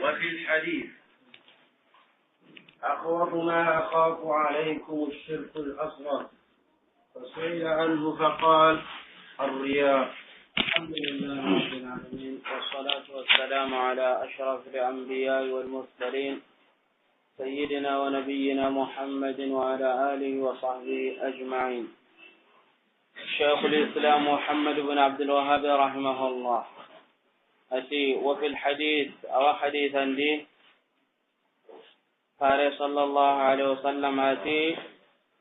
وفي الحديث أخوف ما أخاف عليكم الشرك الأصغر، فسئل عنه فقال الرياء. الحمد لله رب العالمين، والصلاة والسلام على أشرف الأنبياء والمرسلين سيدنا ونبينا محمد وعلى آله وصحبه أجمعين. شيخ الإسلام محمد بن عبد الوهاب رحمه الله أتي وفي الحديث أو حديثا دي قال صلى الله عليه وسلم أتي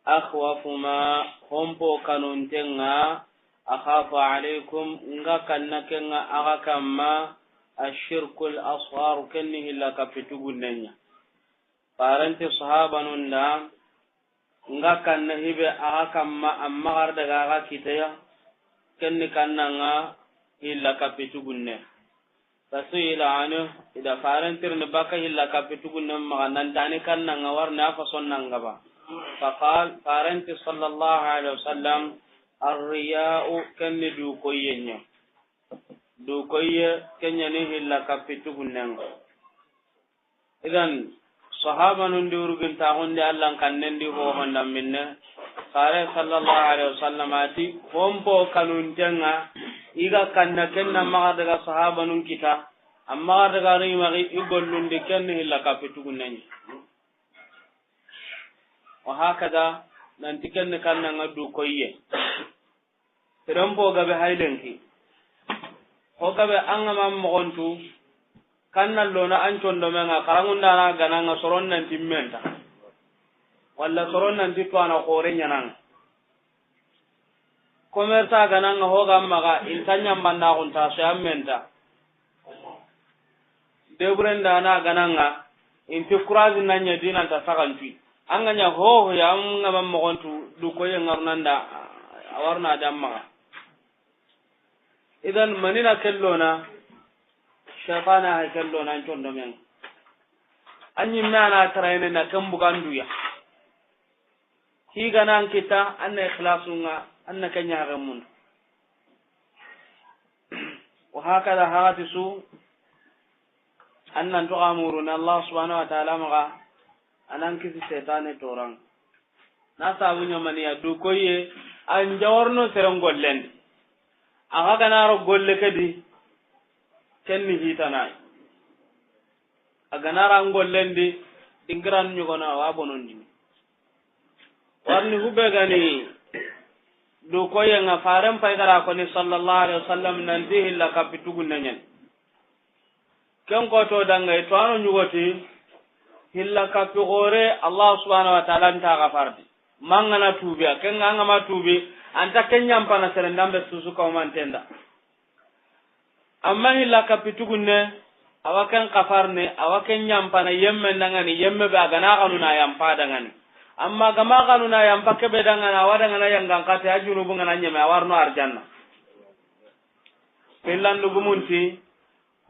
أخوف ما هم بوكانون تنغا أخاف عليكم نغا كنكنا أغا كما الشرك الأصغر كنه لك فتقنني قارنت صحابة نندا نغا كنه بأغا كما أما غردغا أغا كتيا كنه كننا لك فتقنني فسئل عنه إذا فارنتر نباك إلا كابتوغن مغنان داني كان نغورنا فصننا نغبا فقال فارنت صلى الله عليه وسلم الرياء كن دوكوية كن ينه إلا كابتوغن إذن صحابة ندورغن تاغن دي ألان كان نندي هو هندا منه قال صلى الله عليه وسلم آتي هم بو كانون تنغا iga kanna kenna maga daga sahaba nun kita amma daga ri magi igollun de kenne hilla ka petugunni wa hakada nan tikenne kanna ngadu koyye terombo gabe haylenki ho gabe angama mogontu kanna lona an condo menga karangunda na gananga soron nan timmenta walla soron nan ditwana khore nyananga komerta gananga hoga maga intanya manda kunta shamenta debrenda na gananga inti kurazi nanya dina ta sakanti anganya ho ya ngama mogontu du ko yengarnanda awarna damma idan manina kellona shaytana ha kellona condo men anyi mana tarayne na kambuganduya higa nan kita anna ikhlasunga أنك نعلمون وهكذا حادثوا أن تغامرنا الله سبحانه وتعالى مغا أن أنكس الشيطان توران ناسا أبو من يدو كوي أن جورنو سرنغول لن أغاق نارو قول لك دي كني هيتناي أغنارا نقول لن دي دنگران نيغونا وابونون دي warni hubegani do koye nga faram paydara ko ni sallallahu alaihi wasallam nan dihi la kapitugun nanyen ken ko to danga to anu nyugoti hilla kapigore Allah subhanahu wa ta'ala nta gafardi mangana tubi ken nga ma tubi anta kenyam pana serendambe susu ko mantenda amma hilla kapitugun ne awaken kafarne awaken nyampana yemme nangani yemme ba gana kanuna yampa dangani amma gama kanuna yang pakai bedanga na wadanga yang gangkate ajunu bunga na nyame awarno arjanna pillan lugumunti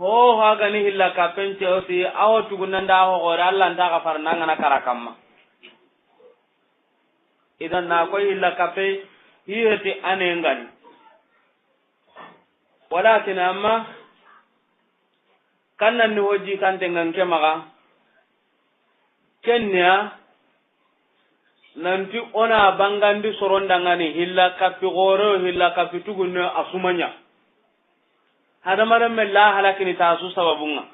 ho haga ni hilla kapence osi awo tugunanda ho gore Allah nda gafar nanga na karakamma idan na ko hilla kape hiyati anengani walakin amma kannan ni hoji kan tengan kemaga kenya nanti ona bangandi sorondangani hilla kapi goro hilla kapi tugunne asumanya hada maram la halakini tasu sababunga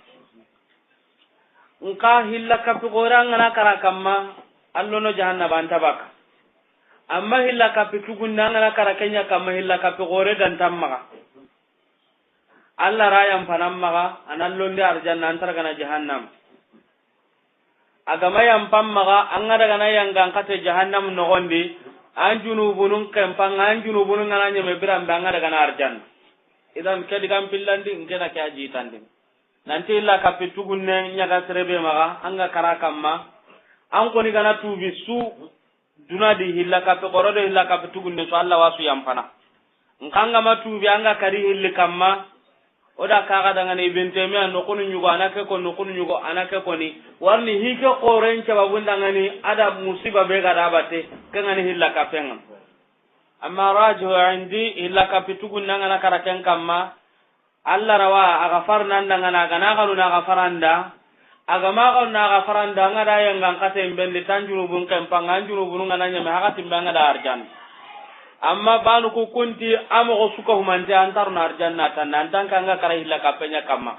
nka hilla kapi gora ngana karakamma allono jahannaba antabaka amma hilla kapi tugunne ngana karakenya kamma hilla kapi gore dan tamma Allah rayam panamma analonde arjanna antargana jahannam agama yang pammaga anga daga na yang gangkate jahannam no gondi anjunu bunun kempang anjunu bunun ngananya mebiram banga daga na arjan idan kedigam pillandi ngena kaaji tandi nanti illa kapitugunne nyaga serebe maga anga karakamma an ko ni kana tubi su dunadi hilla kape korode hilla kapitugunne so Allah wasu yampana nkanga matubi anga kari hilli kamma oda kaga daga ne benteme an ko nyugo anake ko no kun nyugo anake ko ni warni hike qoren ca babunda ngani ada musiba be ga dabate kangani hilla kapenga amma rajihu indi illa kapitugun nangana karaken kamma Allah rawa agafarna ndangana kana kanuna agafaranda agama ko na ga faranda ngada yang kate mbendi tanjurubun kan panganjurubun ngananya me hakati mbanga da arjan amma banu ku kunti amo ko suka humante antar na arjan na tan nan kanga kara hilla kapenya kamma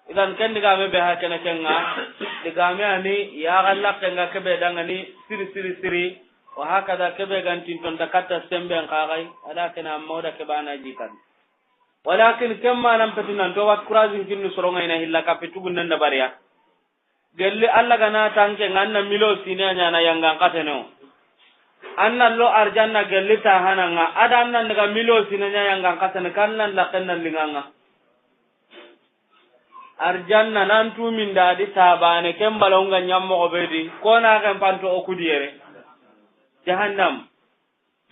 idan ken diga me be hakene kenga diga me ani ya galla kenga kebe dangani siri wa hakada kebe gantin ton dakata sembe an kagai ada kena moda ke bana jikan walakin kemma nan petinan to wat kurazin kinnu soronga ina hilla kapetugun nan da bariya gelli alla gana tanke nganna milo sinya nyana yanga kateno anna lo arjanna gelli ta hananga ada anna daga milo sinya yanga katene kannan la kannan linganga arjanna nan tu min dadi tabane kembalonga nyammo obedi kona kan panto okudiere jahannam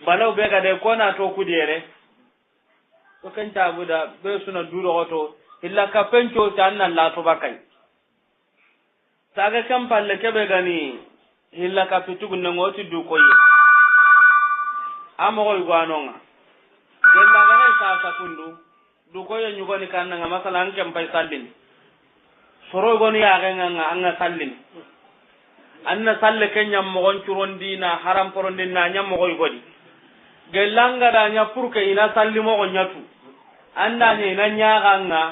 balaw be ga de kona to okudiere to kan tabuda be suna duro goto illa ka pencho tanna la to bakai saga kam palle kebe gani hilla ka pitugun ngoti du koyi amo koy gwanonga genda ga sa kundu du koyi nyugo ni kannanga masalan kam pay sallin soro goni ya ga nga anga sallin anna salle kenya mo gon curondi na haram porondi na nyam mo koy godi gelanga da nya purke ina salli mo gon nyatu anda ni na nya ganga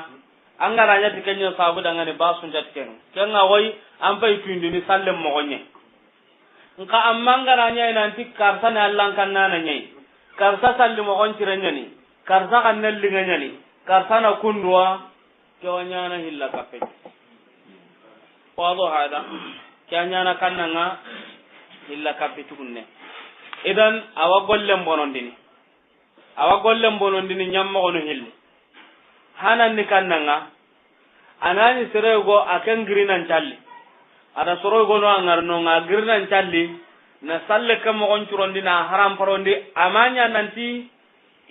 angara nya tikenya sabu daga ne basun jatken kenga wai an bai tuindi ni sallem mo gonye nka amangara nya ina antik karsa na Allah kan nana nyai karsa salli mo gon tirenya ni karsa kan nellinga nya ni karsa na kundwa kewanya na hilla kape wado hada kanya na kannanga hilla kape tukunne idan awa gollem bonondini nyammo gono hilli hanan ni kannanga anani serego akan grinan challi ada soro gono angarno nga grinan challi na salle kam mo gonchurondi na haram parondi amanya nanti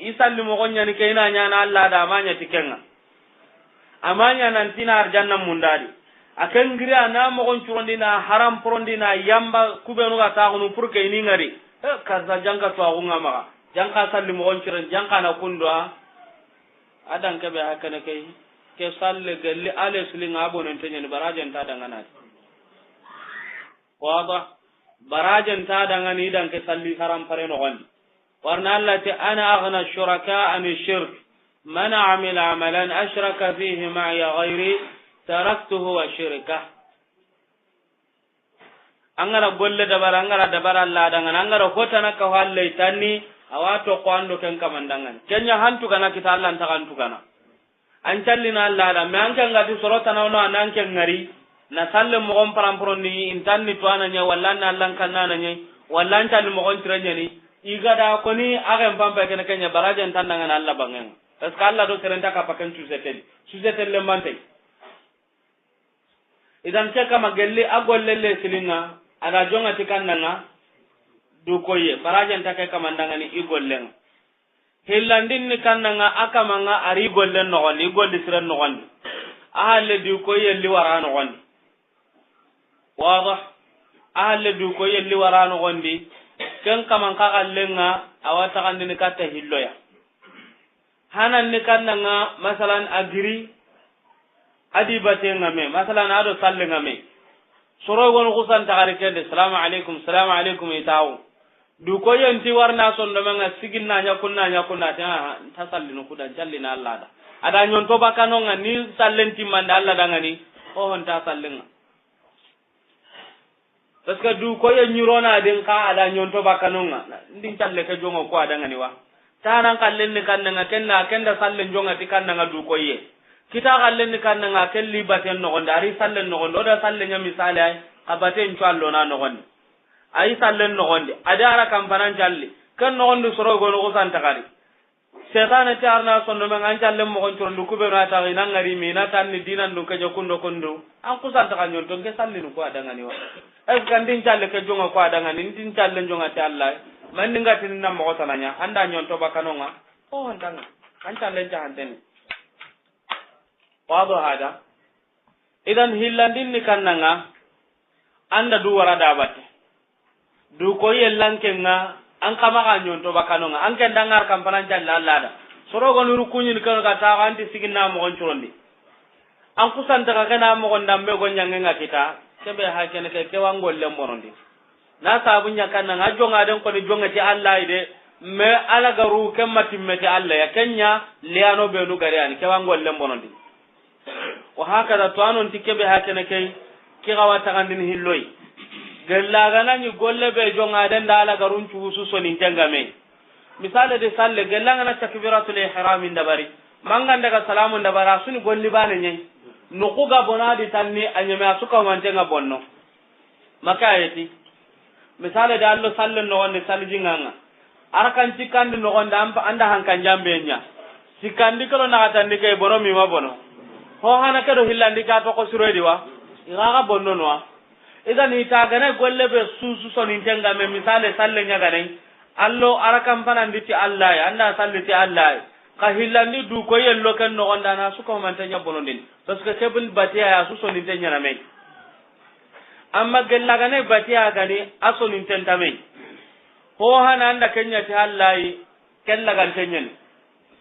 isalli mo gonya ni kayna nya na Allah da amanya tikenga amanya nanti na arjanna mundadi akan gira na mo gonchurondi na haram parondi na yamba kubenu ga taunu purke ini ngari kaza janga to agunga maka jangka salli mo gonchuron jangka na kundwa adan ke be hakana kai ke salle galli ale sulinga abonon tanya ni barajan ta dangana wada barajan ta dangani dan ke salli haram pare no gon warna Allah ta ana aghna shuraka an shirk man amila amalan ashraka fihi ma'i ghairi taraktuhu wa shirka angara golle dabara Allah dangana angara hotana ka halle tanni awato kwando ken kamandangan kenya hantu kana kita Allah ta hantu kana an challina Allah da me an kan ngati sorota na no anan ken ngari na salle mo gon parampron ni intanni to ananya walla na Allah kan nananya walla an challi mo gon tiranya ni igada ko ni aga mbamba ken kenya barajan tandangan Allah bangen es ka Allah do serenta ka paken suzetel le mante idan ce kama gelle agolle le silinga ada jonga tikannanga du koye barajan ta kai kamandangani igollen hillandin ni kannanga akamanga ari gollen no gondi golli siran no gondi ahalle du koye li warano gondi wadah ahalle du koye li warano gondi ken kaman ka kallenga awata kandini katta hilloya hanan ni kannanga masalan agiri adi batenga me masalan ado sallenga me soro gon kusan tagari kende assalamu alaikum itawu du ko yenti warna sondo manga siginna nya kunna ta sallinu kudan jallina Allah da ada nyon to bakano ngani sallenti manda Allah dangani o hon ta sallinga paska du ko yen nyurona den ka ada nyon to bakano ndin challe ke jongo ko adangani wa tanan kallen ni kannanga kenda sallen jonga tikannanga du ko ye kita kallen ni kannanga kelli baten no gonda ari sallen no gondo da sallen nya misale ay abaten challo na no gondi ay sallen no gondi adara kampanan jalli kan no gondi soro go no santa kari setan ta arna sonno men an jalle mo gon tondo kube na ta ina ngari mi na tan ni dinan dun ka jokundo kondo an ku santa kan yon don ke sallinu ko adangani wa ay kan din jalle ke jonga ko adangani din jalle jonga ta Allah man dinga tin na mo tananya anda nyon to bakanonga o ndanga an jalle ja handen wado hada idan hillandin ni kannanga anda du wara dabate du ko yellankenga an kama ka nyonto bakanonga an ken dangar kampanan jalla Allah da soro go nuru kunyin kan ka ta anti siginna mo gonchurondi an kusanta ka kana mo gondambe gonyangenga kita kebe hakene ke wangolle monondi na sabunya kanna ngajonga den ko ni jonga ti Allah ide me ala garu kemma timmeti Allah ya kenya liano be nu gari an ke wangolle monondi wa hakada to anon tikebe hakene ke ki gawa tagandin hilloy gella ganani golle be jonga den dala garun cuusu sonin tengame misale de salle gella ngana takbiratul ihram indabari mangan daga salamun dabara suni golli bane nyai nuku ga bonadi tanni anyame asuka mantenga bonno makayeti misale da allo salle no wonde saljinganga arakan cikandi no gonda anda hankan jambe nya sikandi kalo na atandi kay bono mi ma bono ho hana kado hillandi ka to ko suredi wa igaga bonno no idan ita gane golle be susu sonin tenga me misale salle nya gane allo arakan pananditi Allah ya anda salliti Allah ka hillandi du ko yello ken no gonda na su ko man tanya bonondin parce que kebul batiya ya su sonin tenya na me amma gella gane batiya gane asonin tenta me ho hana anda kenya ti Allah kella gan tenyen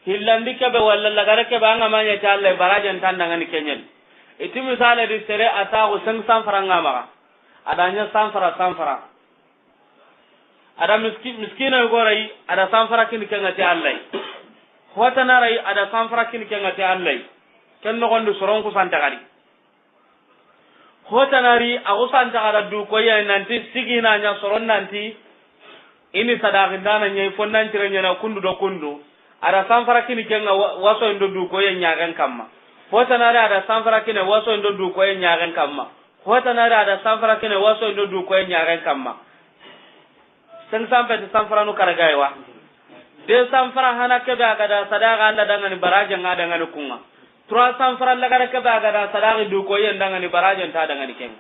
hillandi kebe walla lagare ke banga manya ta Allah barajan tandanga ni kenyen iti misale di sere ata ko seng sanfara ngama adanya sanfara ada miskina gorai ada sanfara kin kenga ti Allah hota narai ada sanfara kin kenga ti Allah ken no gondu soron ku santa gari hota nari agu santa gara du ko ya nanti sigina nya soron nanti ini sadaqin dana nyai fonnan tirenya na kundu do kundu ada sanfara kin kenga waso ndo du ko ya nyagan kamma hota nari ada sanfara kin waso ndo du ko ya nyagan kamma hota nari ada sanfara kin waso ndo du ko ya nyagan kamma sen sampe de sanfara no karagaywa de sanfara hana ke ba gada sadaqa Allah dangani baraje ngada ngani kunga trois sanfara la gara ke ba gada sadaqa du ko yen dangani baraje ta dangani ken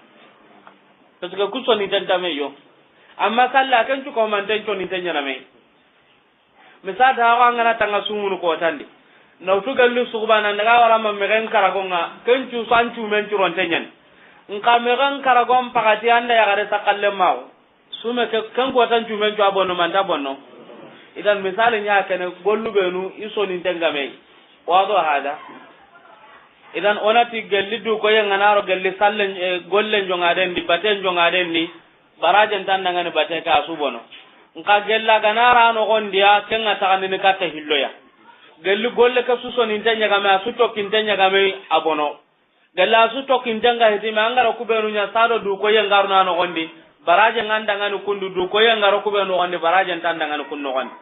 to ga kuso ni tanta me yo amma kala kan ko man tan to ni tanya na me misada hawa ngana tanga sumunu ko tandi na to gallu subhana ndaga wara ma megen karagonga ken cu sancu men cu ron tanyen nka megen karagon pakati anda ya gare sakalle maw sume ke kan ko tan cu men cu abono man ta bonno idan misali nya kene gollu benu iso ni tengame wado hada idan onati galli du ko yen nganaro galli sallen gollen jongaden di baten jongaden ni barajen tan ngane bate ka subono nka gella ganara no gondiya kenga takani ni katta hilloya galli golle ka suso ni tanya game asuto kintanya game abono galla asuto kintanga hitima angara kubenu nya sado du ko yen garno no gondi baraje nganda ngani kundu du ko yen garo kubenu gondi baraje tan ngani kunno gondi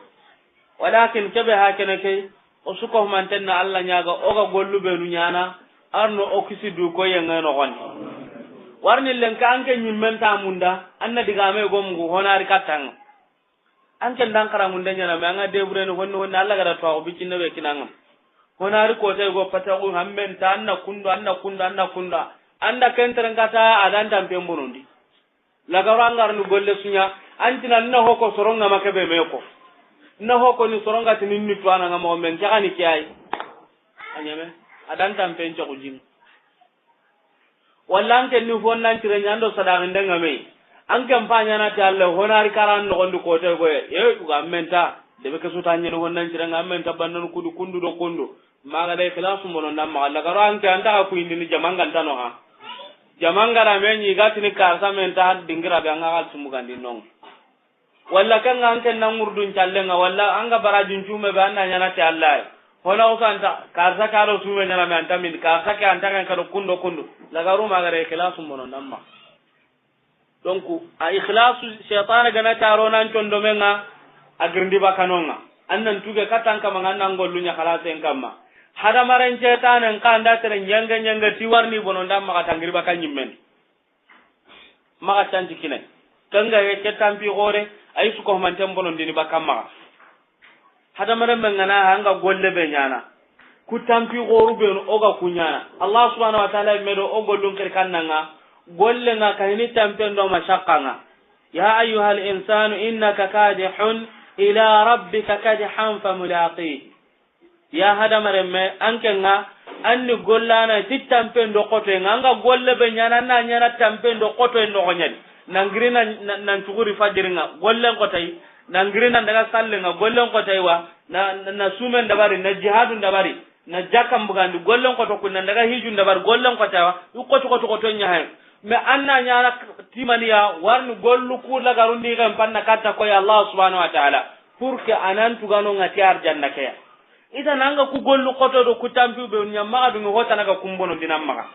walakin kebe hakene kay o suko mantenna alla nyaaga oga gollu benu nyana arno okisi du ko yen ngano gondi warni len kanke nyimmen ta munda anna diga me gom go honari katang anke ndankara munda nyana me anga debre no honno honno alla gara to bi cinne be kinanga honari ko tay go pata ko hammen ta anna kundo anda kentere ngata adanta pembonondi lagara ngar nu golle sunya antina na hoko soronga makebe meko na hoko ni soronga tinni to ana ngamo men jakani kiyai anyame adanta pencho kujim wallanke ni fonnan tire nyando sadaqin denga me an kampanya na ta Allah honari karan no gondu ko te go e ga menta de be kesu tanye no honnan tire ngam menta bannan kudu kundu do kundu maga dai khilasu mono ndam ma Allah garo an kan ta ku indi ni jamanga tano ha jamanga ra men yi gatini karsa menta dingira be anga sumu gandi non walla kan an kan nan murdun challenga walla anga barajin chume be anna nyana ta Allah hono usanta karsa karo sume nyana me antamin karsa ke antakan kado kundo lagaru magare ikhlasu mono namma donc a ikhlasu shaytan gana taro nan tondo menga agrindi bakanonga annan tuge katanka manganna gollunya khalase kamma hada maren shaytan en kanda tere nyanga tiwarni bono ndamma katangiri bakanyimmen maka tanti kinai kanga ye ketampi gore ay su ko man tembono ndini bakamma hada maren mengana hanga golle be nyana kutampi goru be no oga kunyana Allah subhanahu wa ta'ala medo o gollun ker kannanga golle nga kahini tampendo mashaqqanga ya ayyuhal insanu innaka kadihun ila rabbika kadihan famulaqi ya hada maremme ankenga anni gollana titampendo koto nga golle be nyana na nyana tampendo koto no gonyani nangirina nan tuguri fajiringa gollen kotai nangirina daga sallenga gollen kotai wa na sumen dabari na jihadun dabari na jakam bugandi gollon ko to kunna daga hijun dabar gollon ko tawa ko to nya hay me anna nyana timaniya warni gollu ku la garundi kan panna katta ko ya Allah subhanahu wa ta'ala pour que anan tugano ngati arjanna kaya ida nanga ku gollu ko to do ku tampi be nyamma du hota naga kumbono dinamma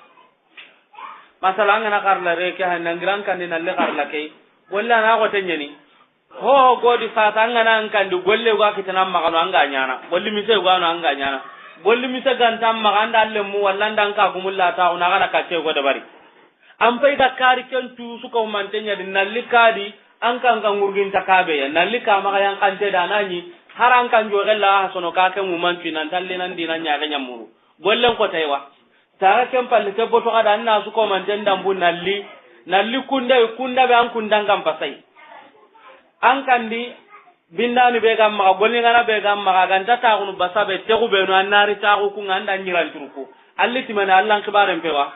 masala ngana karla reke hanan gran kan ni nalle karla kay walla na ko tanyani ho godi fata ngana an kan du golle wa kitanam magano anga nyana golli mi se gano anga nyana golli mi se gantam maganda lemu walla ndan ka gumulla ta una kana ka ce go da bari an pai ga kari ken tu su ko mantenya din nalli kadi an kan kan ngurgin takabe ya nalli ka maka yang kan te danani haran kan jo gella sono ka ken mu manti nan talle nan dinan nya ga nyamuru gollen ko taywa tara ken palle te boto kada na su ko mantenda mbu nalli kunda be an kundan kan pasai an kandi bindani be gam maka golli ngana be gam maka ganta ta kunu basabe te ku be no annari ta ku nganda nyiran turku alli timana allan kibaren pewa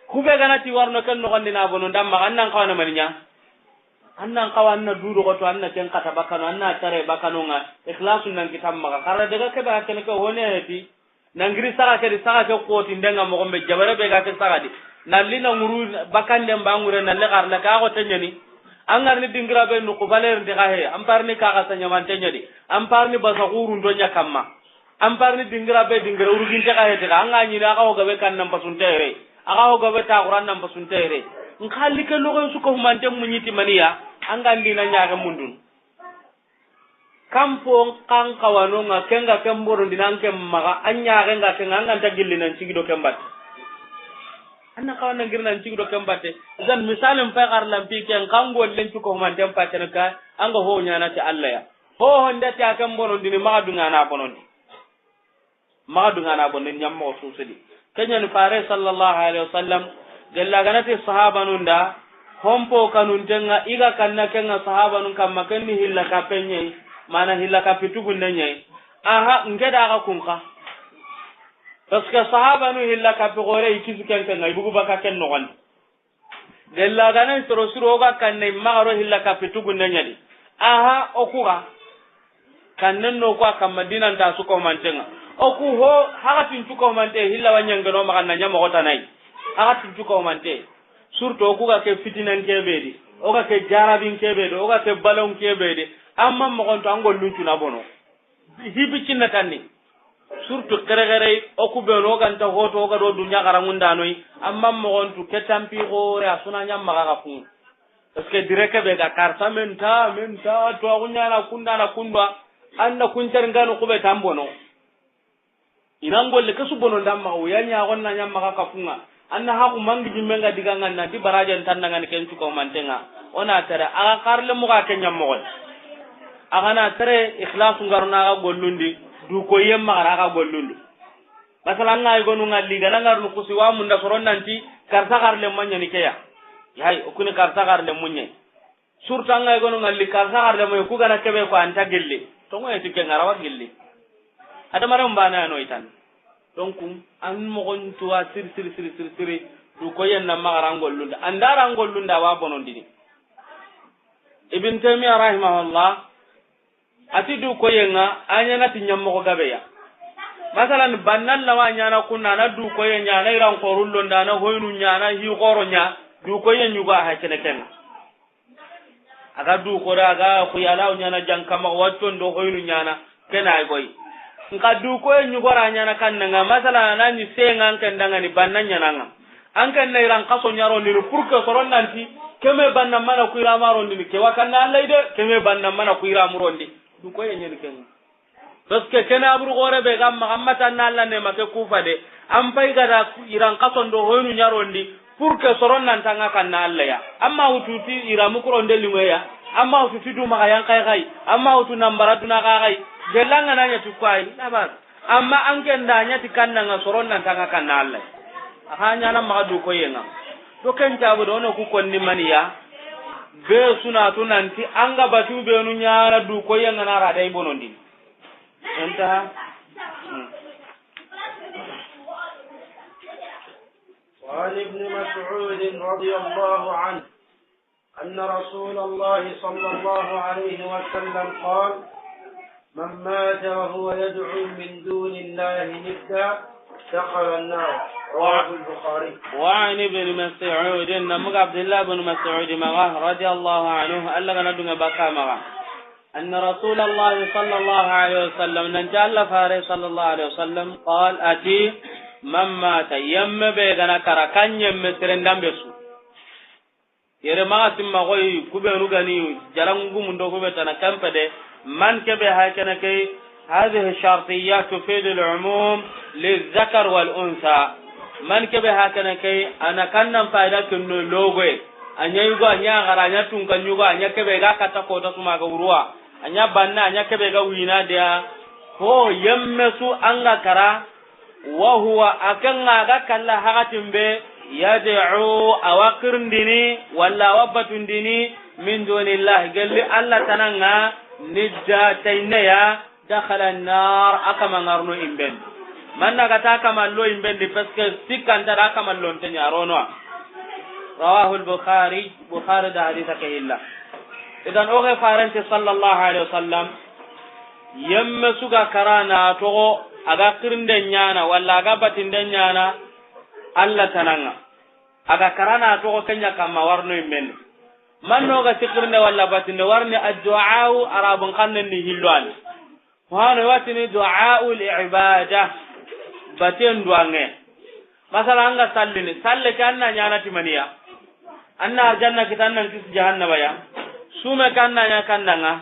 kube ganati warno ken no gondina bono ndam ma annan kawana maninya annan kawanna dudu ko to anna ken kata bakano anna tare bakano nga ikhlasun nan kitam ma kara daga ke ba ken ko hone heti nangiri saka ke ko tindenga mo gombe jabare be ga ke saka di nallina nguru bakande mbangure nalle garla ka ko tenyani angar ni dingira be no ko valer de ga he amparni ka ga sanya man tenyadi amparni basakuru ndonya kamma amparni dingira urugin te ga he te anga nyi na ka ko be kan nam pasuntere aga ho gabe ta Qur'an nan basuntere ngalli ke logo su ko humante munyiti maniya anga ndina nyaaga mundun kampo kan kawano nga kenga kemboro dinan kem maga anya nga kenga nganta gillinan cigido kembat anna kawana ngirnan cigido kembate zan misalin fa garlan pi ken kango len ko humante patene ka anga ho nyana ti Allah ya ho honda ta kemboro dini maga dungana bonon nyammo susudi kenya ni fare sallallahu alaihi wasallam gella ganati sahaba nunda hompo kanun tenga iga kanna kenga sahaba nun kam makenni hilla ka penye mana hilla ka pitugun nenye aha ngeda ga kunka paske sahaba nu hilla ka pe gore ikizu kenga ibugu baka ken no gon gella ganati toro suro ga kanne magaro hilla ka pitugun nenye di aha okura kannen no kwa kam madina nda su ko mantenga oku ho hagatin tuko mante hilla wanyangano makanna nyama kota nai hagatin tuko mante surto oku ga ke fitinan kebedi oga ke jarabin kebedi oga ke balon kebedi amma mo gonto angol luntu na bono hibi cinna tanni surto kere oku be no ganta hoto oga do dunya garangunda noi amma mo gonto ketampi gore asuna nyama ga fu parce que direke be ga karta menta to agunya na kundwa anna kunter ngano kube tambono inangolle kasu bono ndamma o yanya gonna nyamma ka kafunga anna ha ku mangi jimenga diganga na di baraja tandanga ni kentu ko mantenga ona tara aga karle mu ka kenya mo aga na tare ikhlasu ngaruna ga gollundi du ko yemma ga gollundi masalan ngai gonu ngalli gana ngarnu kusi wa munda soron nanti karta karle manya ni keya hay okuni karta karle munye surta ngai gonu ngalli karta karle mo ku gana kebe ko anta gelle to ngoy tike ngarawa gelle ada maram bana no itan donc an mo gon to sir du ko yen na magaran gollunda andara gollunda wa bonon dini ibn taymiyyah rahimahullah ati du ko yenga anya na tinyam mo gabe ya masalan bannan lawa nya na kunna na du ko yenya na iran korullo ndana hoynu nya na hi goronya du ko yen yuga ha kene ken aga du ko daga ko yala nya na jankama watton do hoynu nya na kena ay boy nka du ko nyu gora nya na kannanga masala na ni senga kan danga ni bannan nya nanga an kan ne ran kaso nyaro ni pour que soron nanti keme bannan mana ku ira maro ni ke wakanna Allah ide keme bannan mana ku ira murondi du ko yen ni ken parce que kana abru gore be gam Muhammad an Allah ne make kufa de am pay gada iran kaso ndo hoynu nyaro ndi pour que soron nan tanga kan Allah ya amma ututi ira mukro ndelingo ya amma ututi du maka yang kai amma utu nambara tuna kai gelanga nanya tukwai nabas amma an kenda nya tikanna nga soron nan tanga kan Allah hanya na maka du ko yenga to ken tabu do no ku konni maniya be suna to nanti anga batu be nu nyaara du ko yenga na ra dai bonondi enta وعن ابن مسعود رضي الله عنه أن رسول الله صلى الله عليه وسلم قال من مات وهو يدعو من دون الله ندا دخل النار. رواه البخاري. وعن ابن مسعود نمك عبد الله بن مسعود مغاه رضي الله عنه ألا ندنا بكى مغاه أن رسول الله صلى الله عليه وسلم ننجال فاري صلى الله عليه وسلم قال أتي من مات يم بيغنا كركان يم سرندام بسو yere ma simma goy kubenu gani jarangu mundo ko betana kampade man kebe hakana kay hadhihi shartiyat tufid al-umum lil-dhakar wal-untha man kebe hakana kay ana kannan faida kunno logoy anya yugo anya garanya tun kan yugo anya kebe ga kata ko ta suma ga urwa anya banna anya kebe ga wina dia ho yammesu anga kara wa huwa akanga ga kala hagatin be yad'u awaqirndini walla wabatundini min dunillah galli alla tananga nidda taynaya dakhala an-nar akama ngarno imben manna gata kama lo imben di paske sikkan tara kama lon tanya rono rawahu al-bukhari da haditha kahilla idan oge farante sallallahu alaihi wasallam yamma suga karana to aga kirnden nyana walla aga batinden nyana alla tananga aga karana to ko kenya kama warno imben manno ga tikirnde walla batinde warni addu'a arabun kanne ni hilwan wano watini du'a al-ibada baten duange masala anga sallini salle kanna nyana timaniya anna arjanna kitanna kis jahannaba ya sume kanna nya kannanga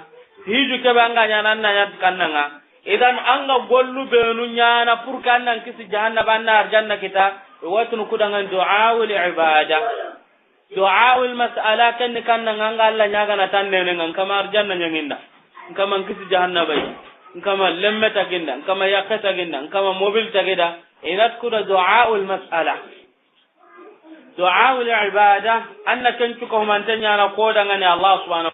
hiju ke banga nyana anna nya kannanga idan anga gollu benu nyana pur kanna kis jahannaba anna arjanna kita watunu kudangan du'a al-ibada du'a al-mas'ala kan nganga Allah nyaga na tanne ngan kamar janna nyanginda kama kisi jahannaba kama lemme taginda kama yakata ginda kama mobil tagida inat kuda du'a al-mas'ala du'a al-ibada annaka ntuko mantanya na kodangan Allah subhanahu